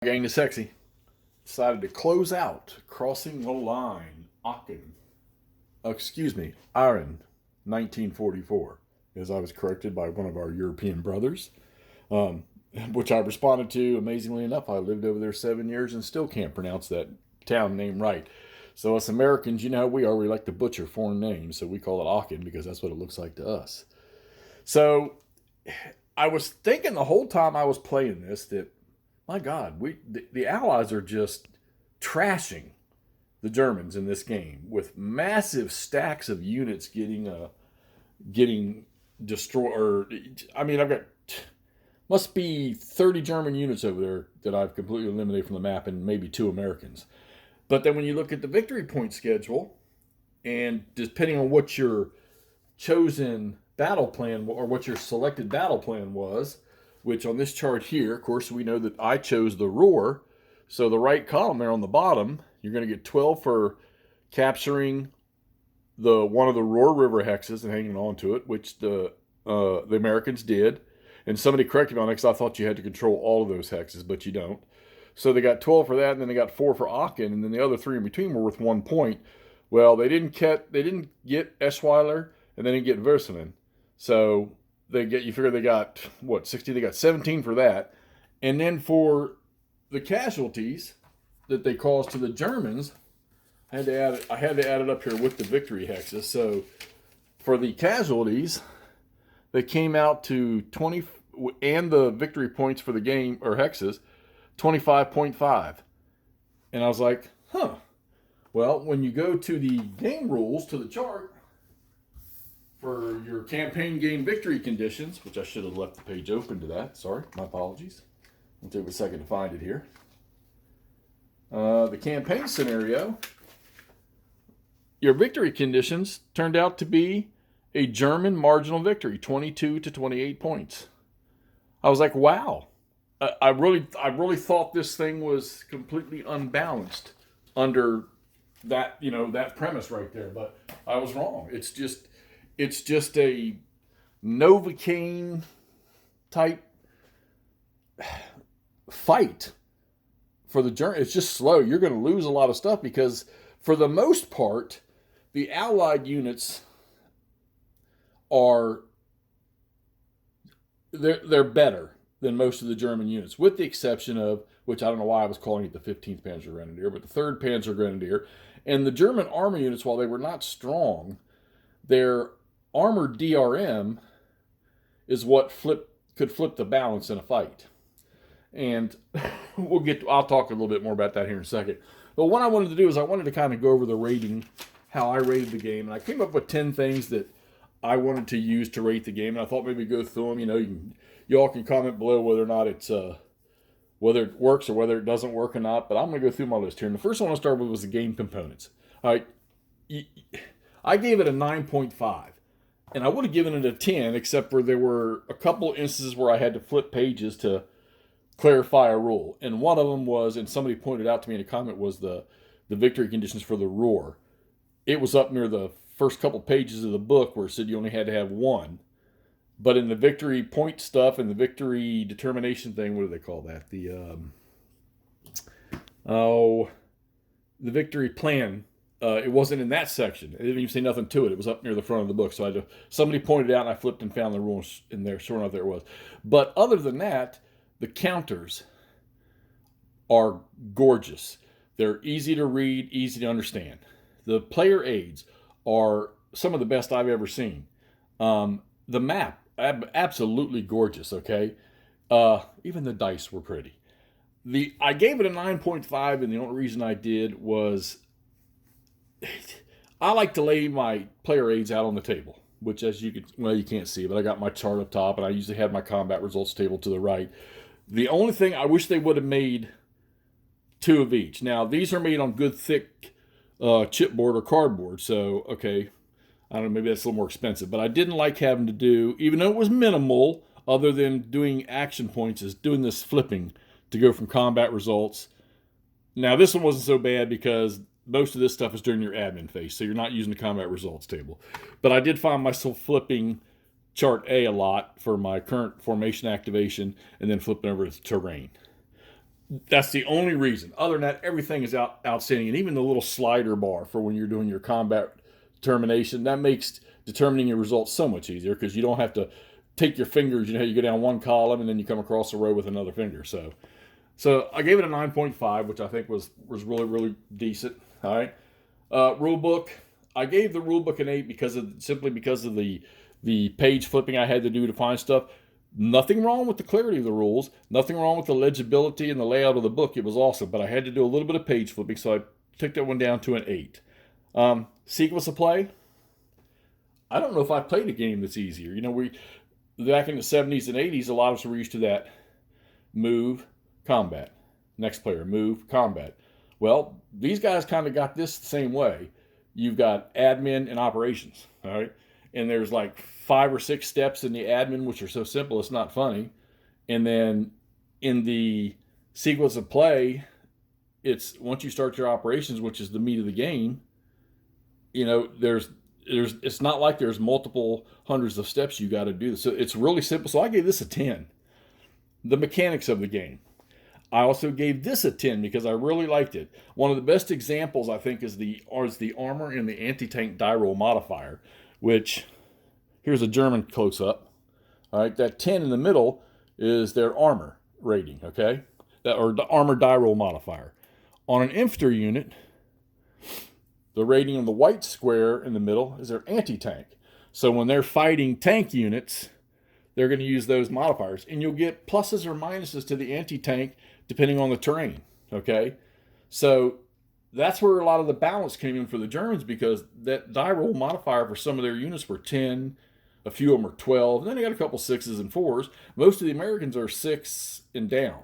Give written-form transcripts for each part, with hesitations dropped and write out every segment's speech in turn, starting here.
Gang is sexy. Decided to close out Crossing the Line, Aachen. Aachen, 1944, as I was corrected by one of our European brothers, um, which I responded to. Amazingly enough, I lived over there 7 years and still can't pronounce that town name right. So us Americans, you know how we are. We like to butcher foreign names, so we call it Aachen because that's what it looks like to us. So I was thinking the whole time I was playing this that, my God, the Allies are just trashing the Germans in this game with massive stacks of units getting destroyed. Or, I mean, I've got must be 30 German units over there that I've completely eliminated from the map, and maybe 2 Americans. But then when you look at the victory point schedule, and depending on what your chosen battle plan or what your selected battle plan was, which on this chart here, of course, we know that I chose the Ruhr. So the right column there on the bottom, you're going to get 12 for capturing one of the Ruhr River hexes and hanging on to it, which the Americans did. And somebody corrected me on it because I thought you had to control all of those hexes, but you don't. So they got 12 for that, and then they got 4 for Aachen, and then the other 3 in between were worth 1 point. Well, they didn't get Eschweiler, and they didn't get Würselen. So you figure they got, 60? They got 17 for that. And then for the casualties that they caused to the Germans, I had to add it up here with the victory hexes. So for the casualties, they came out to 20, and the victory points for the game, or hexes, 25.5. And I was like, well, when you go to the game rules, to the chart, for your campaign game victory conditions, which I should have left the page open to that. Sorry, my apologies. I'll take a second to find it here. The campaign scenario, your victory conditions turned out to be a German marginal victory, 22 to 28 points. I was like, wow. I really thought this thing was completely unbalanced under that, that premise right there, but I was wrong. It's just a Novocaine type fight for the Germans. It's just slow. You're going to lose a lot of stuff because, for the most part, the Allied units they're better than most of the German units, with the exception of, which I don't know why I was calling it the 15th Panzer Grenadier, but the 3rd Panzer Grenadier. And the German armor units, while they were not strong, their armored DRM is what could flip the balance in a fight. And I'll talk a little bit more about that here in a second. But what I wanted to do is I wanted to kind of go over the rating, how I rated the game. And I came up with 10 things that I wanted to use to rate the game. And I thought maybe go through them. You all can comment below whether or not whether it works or whether it doesn't work or not. But I'm going to go through my list here. And the first one I started with was the game components. All right. I gave it a 9.5. And I would have given it a 10, except for there were a couple instances where I had to flip pages to clarify a rule. And one of them was, and somebody pointed out to me in a comment, was the victory conditions for the Ruhr. It was up near the first couple pages of the book where it said you only had to have 1. But in the victory point stuff and the victory determination thing, what do they call that? The victory plan. It wasn't in that section. It didn't even say nothing to it. It was up near the front of the book. So somebody pointed out, and I flipped and found the rules in there. Sure enough, there it was. But other than that, the counters are gorgeous. They're easy to read, easy to understand. The player aids are some of the best I've ever seen. The map, absolutely gorgeous, okay? Even the dice were pretty. I gave it a 9.5, and the only reason I did was I like to lay my player aids out on the table, which, as you can't see, but I got my chart up top, and I usually have my combat results table to the right. The only thing I wish they would have made 2 of each. Now, these are made on good, thick chipboard or cardboard, so, okay, I don't know, maybe that's a little more expensive, but I didn't like having to do, even though it was minimal, other than doing action points, is doing this flipping to go from combat results. Now, this one wasn't so bad because most of this stuff is during your admin phase, so you're not using the combat results table. But I did find myself flipping chart A a lot for my current formation activation, and then flipping over to terrain. That's the only reason. Other than that, everything is outstanding. And even the little slider bar for when you're doing your combat determination, that makes determining your results so much easier because you don't have to take your fingers. You know, you go down one column and then you come across the row with another finger. So I gave it a 9.5, which I think was really, really decent. All right. Rule book. I gave the rule book an 8 simply because of the page flipping I had to do to find stuff. Nothing wrong with the clarity of the rules. Nothing wrong with the legibility and the layout of the book. It was awesome, but I had to do a little bit of page flipping, so I took that one down to an 8. Sequence of play. I don't know if I played a game that's easier. You know, we back in the 70s and 80s, a lot of us were used to that. Move, combat. Next player, move, combat. Well, these guys kind of got this the same way. You've got admin and operations, all right? And there's like 5 or 6 steps in the admin, which are so simple it's not funny. And then in the sequence of play, it's once you start your operations, which is the meat of the game, you know, it's not like there's multiple hundreds of steps you got to do. So it's really simple. So I gave this a 10. The mechanics of the game. I also gave this a 10 because I really liked it. One of the best examples, I think, is the armor and the anti-tank die roll modifier, which, here's a German close-up. All right, that 10 in the middle is their armor rating, okay? Or the armor die roll modifier. On an infantry unit, the rating on the white square in the middle is their anti-tank. So when they're fighting tank units, they're going to use those modifiers. And you'll get pluses or minuses to the anti-tank depending on the terrain, okay? So that's where a lot of the balance came in for the Germans because that die roll modifier for some of their units were 10, a few of them are 12, and then they got a couple 6s and 4s. Most of the Americans are 6 and down.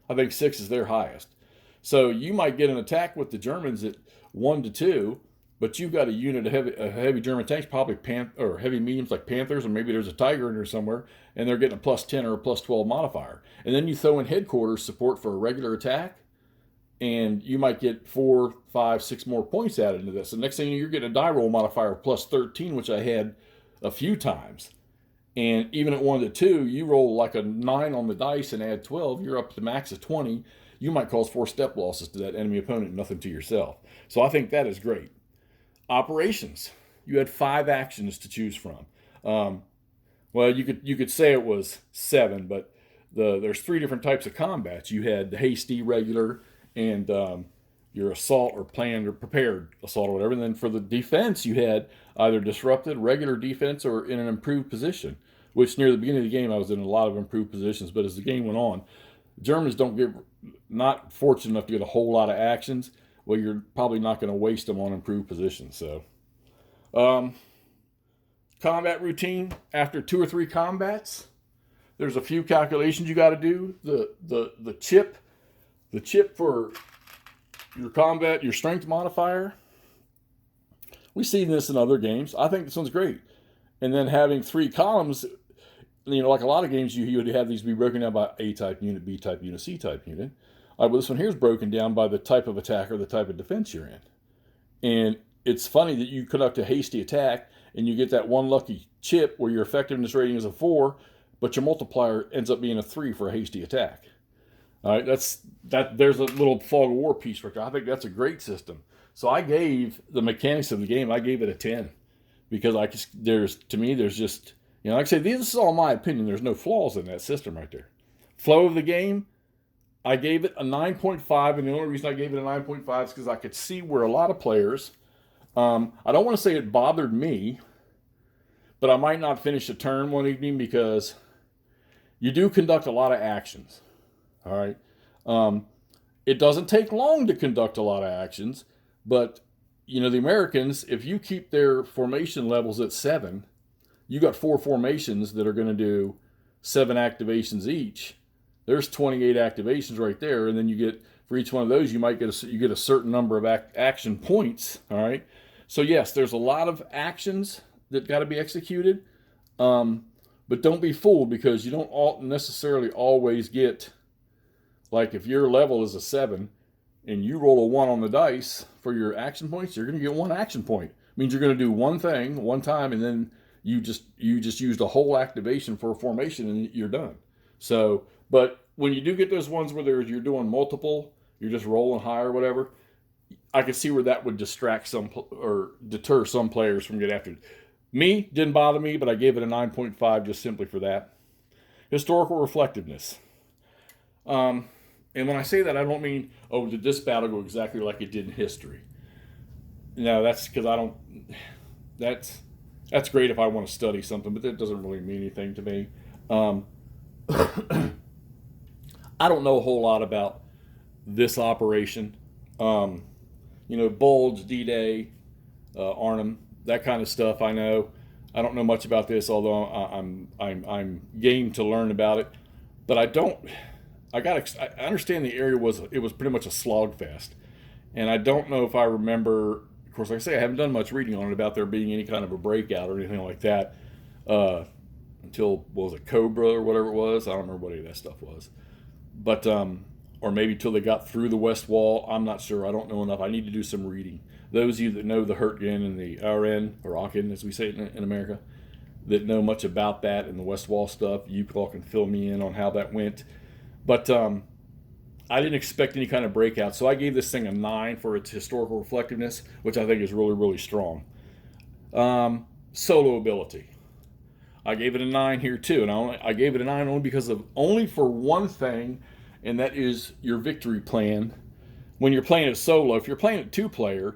I think 6 is their highest. So you might get an attack with the Germans at 1 to 2, but you've got a unit of heavy German tanks, probably or heavy mediums like Panthers, or maybe there's a Tiger in there somewhere, and they're getting a plus 10 or a plus 12 modifier. And then you throw in headquarters support for a regular attack, and you might get 4, 5, 6 more points added into this. The next thing you're getting a die roll modifier of plus 13, which I had a few times. And even at 1 to 2, you roll like a 9 on the dice and add 12, you're up to the max of 20. You might cause 4 step losses to that enemy opponent, nothing to yourself. So I think that is great. Operations. You had 5 actions to choose from. Well, you could say it was 7, but there's 3 different types of combats. You had the hasty, regular, and your assault or planned or prepared assault or whatever. And then for the defense, you had either disrupted, regular defense, or in an improved position, which near the beginning of the game, I was in a lot of improved positions. But as the game went on, Germans not fortunate enough to get a whole lot of actions. Well, you're probably not going to waste them on improved positions. So, combat routine after 2 or 3 combats, there's a few calculations you got to do. The chip for your combat, your strength modifier. We've seen this in other games. I think this one's great. And then having 3 columns, you know, like a lot of games, you would have these be broken down by A-type unit, B-type unit, C-type unit. Well, this one here is broken down by the type of attack or the type of defense you're in. And it's funny that you conduct a hasty attack and you get that one lucky chip where your effectiveness rating is a 4, but your multiplier ends up being a 3 for a hasty attack. All right, there's a little fog of war piece right there. I think that's a great system. So I gave the mechanics of the game, I gave it a 10 because there's just, you know, like I say, this is all my opinion. There's no flaws in that system right there. Flow of the game, I gave it a 9.5, and the only reason I gave it a 9.5 is because I could see where a lot of players, I don't want to say it bothered me, but I might not finish a turn one evening because you do conduct a lot of actions. All right. It doesn't take long to conduct a lot of actions, but, you know, the Americans, if you keep their formation levels at 7, you got 4 formations that are going to do 7 activations each. There's 28 activations right there, and then you get, for each one of those, you get a certain number of action points, all right? So yes, there's a lot of actions that got to be executed, but don't be fooled because you don't necessarily always get, like if your level is a 7 and you roll a 1 on the dice for your action points, you're going to get 1 action point. It means you're going to do one thing one time, and then you just used a whole activation for a formation and you're done. So, but when you do get those ones where you're doing multiple, you're just rolling high or whatever, I could see where that would distract some or deter some players from getting after it. Me, didn't bother me, but I gave it a 9.5 just simply for that. Historical reflectiveness. And when I say that, I don't mean, oh, did this battle go exactly like it did in history? No, that's because I don't. That's great if I want to study something, but that doesn't really mean anything to me. I don't know a whole lot about this operation. Bulge, D-Day, Arnhem, that kind of stuff. I know. I don't know much about this, although I'm game to learn about it. But I don't. I understand the area was pretty much a slogfest, and I don't know if I remember. Of course, like I say, I haven't done much reading on it about there being any kind of a breakout or anything like that until, what was it, Cobra or whatever it was? I don't remember what any of that stuff was. But, or maybe till they got through the West Wall. I'm not sure. I don't know enough. I need to do some reading. Those of you that know the Hurtgen and the Aachen, or Aachen as we say it in America, that know much about that and the West Wall stuff, you all can fill me in on how that went. But I didn't expect any kind of breakout, so I gave this thing a 9 for its historical reflectiveness, which I think is really, really strong. Solo ability. I gave it a 9 here too, and I gave it a 9 only for one thing, and that is your victory plan. When you're playing it solo, if you're playing it 2-player,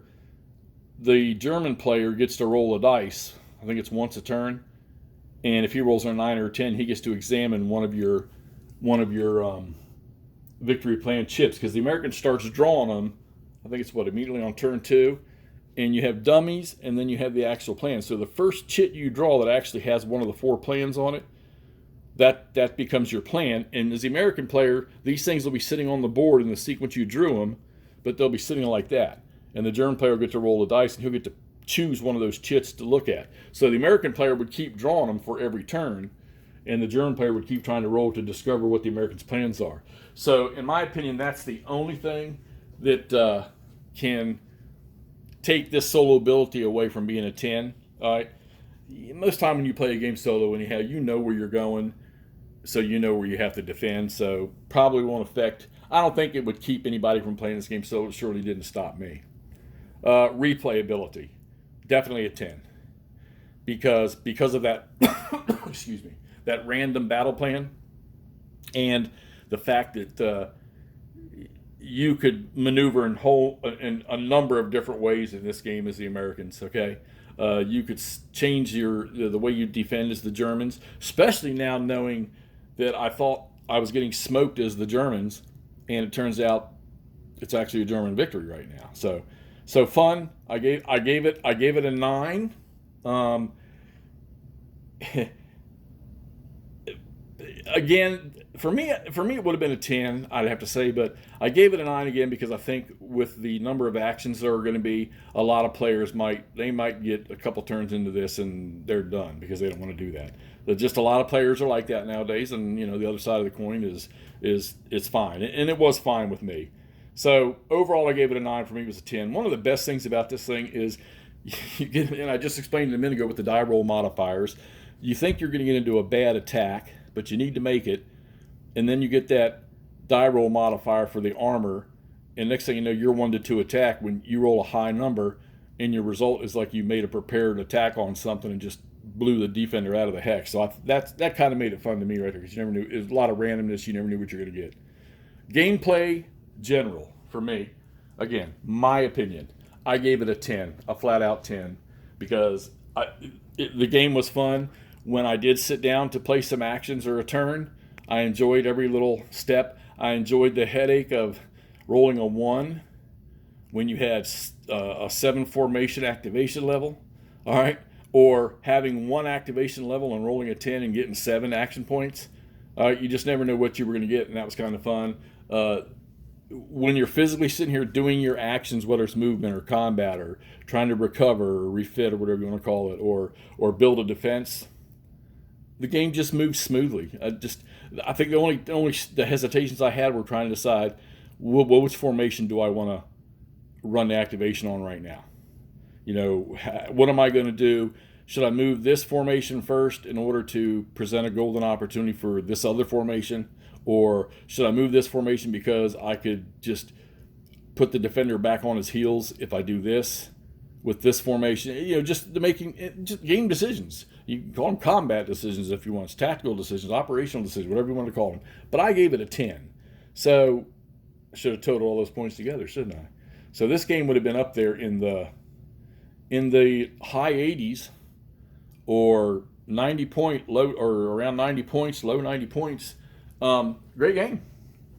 the German player gets to roll a dice. I think it's once a turn, and if he rolls a 9 or a 10, he gets to examine one of your victory plan chips, because the American starts drawing them. I think it's immediately on turn 2, and you have dummies, and then you have the actual plan. So the first chit you draw that actually has one of the 4 plans on it, that becomes your plan. And as the American player, these things will be sitting on the board in the sequence you drew them, but they'll be sitting like that. And the German player will get to roll the dice, and he'll get to choose one of those chits to look at. So the American player would keep drawing them for every turn, and the German player would keep trying to roll to discover what the Americans' plans are. So, in my opinion, that's the only thing that can take this solo ability away from being a 10. All right. Most time when you play a game solo, anyhow, you know where you're going, so you know where you have to defend. So, probably won't affect. I don't think it would keep anybody from playing this game solo. It surely didn't stop me. Replayability, definitely a 10, because of that. Excuse me. That random battle plan, and the fact that you could maneuver in a number of different ways in this game as the Americans. Okay, you could change the way you defend as the Germans, especially now knowing that I thought I was getting smoked as the Germans, and it turns out it's actually a German victory right now. So fun. I gave it a 9. Again, for me it would have been a 10, I'd have to say, but I gave it a 9 again because I think with the number of actions there are going to be, a lot of players might get a couple turns into this and they're done because they don't want to do that. But just a lot of players are like that nowadays, and the other side of the coin is it's fine, and it was fine with me. So overall, I gave it a 9. For me, it was a 10. One of the best things about this thing is you get, and I just explained it a minute ago with the die roll modifiers. You think you're going to get into a bad attack, but you need to make it, and then you get that die roll modifier for the armor, and next thing you know, you're 1-2 attack when you roll a high number, and your result is like you made a prepared attack on something and just blew the defender out of the hex. So that kind of made it fun to me right there, because you never knew. It was a lot of randomness. You never knew what you're going to get. Gameplay general for me, again, my opinion, I gave it a 10, a flat out 10, because the game was fun. When I did sit down to play some actions or a turn, I enjoyed every little step. I enjoyed the headache of rolling a 1 when you had a 7 formation activation level, all right? Or having 1 activation level and rolling a 10 and getting 7 action points. You just never know what you were going to get, and that was kind of fun. When you're physically sitting here doing your actions, whether it's movement or combat or trying to recover or refit or whatever you want to call it, or build a defense, the game just moves smoothly. I think the hesitations I had were trying to decide which formation do I want to run the activation on right now. What am I going to do? Should I move this formation first in order to present a golden opportunity for this other formation, Or should I move this formation because I could just put the defender back on his heels if I do this with this formation? You know, just making just game decisions. You can call them combat decisions if you want. It's tactical decisions, operational decisions, whatever you want to call them. But I gave it a 10. So I should have totaled all those points together, shouldn't I? So this game would have been up there in the high 80s or 90 point low, or around 90 points, low 90 points. Great game.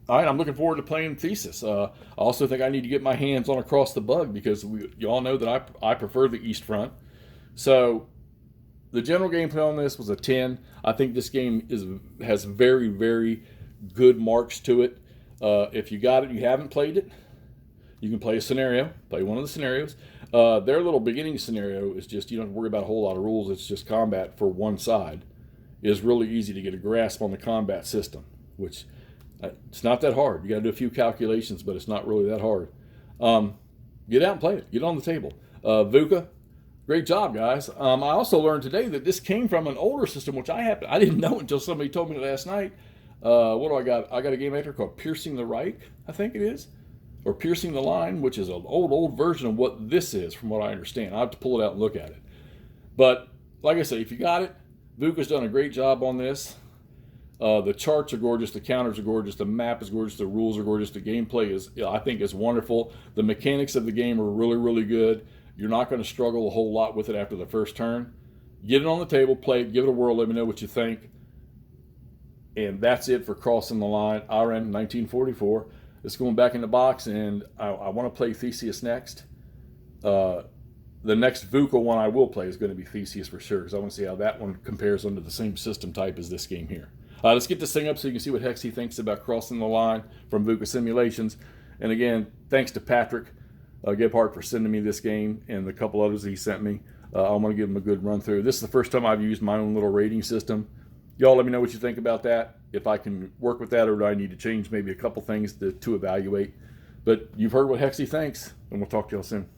All right, I'm looking forward to playing Thesis. I also think I need to get my hands on Across the Bug because you all know that I prefer the East Front. So the general gameplay on this was a 10. I think this game has very, very good marks to it. If you got it, you haven't played it, you can play a scenario, play one of the scenarios. Their little beginning scenario is just, you don't have to worry about a whole lot of rules. It's just combat for one side. It's really easy to get a grasp on the combat system, which it's not that hard. You got to do a few calculations, but it's not really that hard. Get out and play it. Get on the table. VUCA, great job, guys. I also learned today that this came from an older system, which I didn't know until somebody told me last night. What do I got? I got a game editor called Piercing the Reich, I think it is, or Piercing the Line, which is an old version of what this is, from what I understand. I have to pull it out and look at it. But like I say, if you got it, VUCA's done a great job on this. The charts are gorgeous, the counters are gorgeous, the map is gorgeous, the rules are gorgeous, the gameplay is, I think, is wonderful. The mechanics of the game are really, really good. You're not going to struggle a whole lot with it after the first turn. Get it on the table, play it, give it a whirl, let me know what you think. And that's it for Crossing the Line, Aachen 1944. It's going back in the box, and I want to play Theseus next. The next VUCA one I will play is going to be Theseus for sure, because I want to see how that one compares under the same system type as this game here. Let's get this thing up so you can see what Hexy thinks about Crossing the Line from VUCA Simulations. And again, thanks to Patrick Gebhardt for sending me this game and the couple others he sent me. I want to give him a good run through. This is the first time I've used my own little rating system. Y'all let me know what you think about that, if I can work with that, or do I need to change maybe a couple things to evaluate. But you've heard what Hexy thinks, and we'll talk to y'all soon.